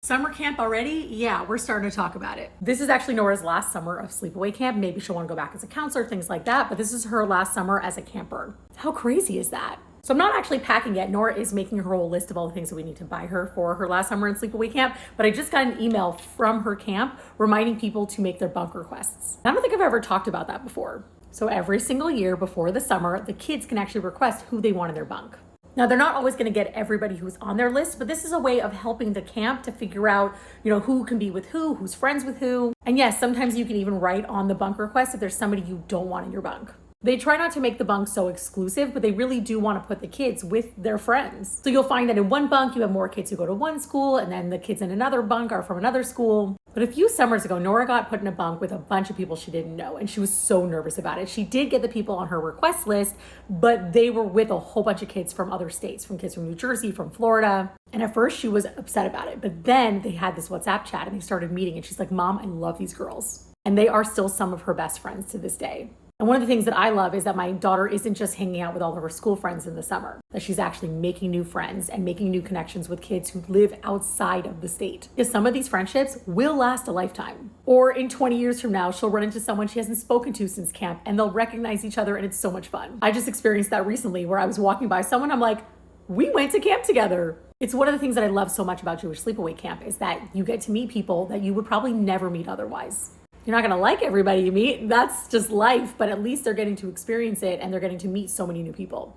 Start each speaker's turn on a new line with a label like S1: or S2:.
S1: Summer camp already? Yeah, we're starting to talk about it. This is actually Nora's last summer of sleepaway camp. Maybe she'll want to go back as a counselor, things like that, but this is her last summer as a camper. How crazy is that? So I'm not actually packing yet. Nora is making her whole list of all the things that we need to buy her for her last summer in sleepaway camp, but I just got an email from her camp reminding people to make their bunk requests. I don't think I've ever talked about that before. So every single year before the summer, the kids can actually request who they want in their bunk. Now, they're not always going to get everybody who's on their list, but this is a way of helping the camp to figure out, who can be with who, who's friends with who. And yes, sometimes you can even write on the bunk request if there's somebody you don't want in your bunk. They try not to make the bunk so exclusive, but they really do want to put the kids with their friends. So you'll find that in one bunk, you have more kids who go to one school, and then the kids in another bunk are from another school. But a few summers ago, Nora got put in a bunk with a bunch of people she didn't know, and she was so nervous about it. She did get the people on her request list, but they were with a whole bunch of kids from other states, from kids from New Jersey, from Florida. And at first she was upset about it, but then they had this WhatsApp chat and they started meeting, and she's like, "Mom, I love these girls." And they are still some of her best friends to this day. And one of the things that I love is that my daughter isn't just hanging out with all of her school friends in the summer, that she's actually making new friends and making new connections with kids who live outside of the state. Because some of these friendships will last a lifetime. Or in 20 years from now, she'll run into someone she hasn't spoken to since camp and they'll recognize each other, and it's so much fun. I just experienced that recently where I was walking by someone, I'm like, we went to camp together. It's one of the things that I love so much about Jewish Sleepaway Camp is that you get to meet people that you would probably never meet otherwise. You're not going to like everybody you meet. That's just life, but at least they're getting to experience it and they're getting to meet so many new people.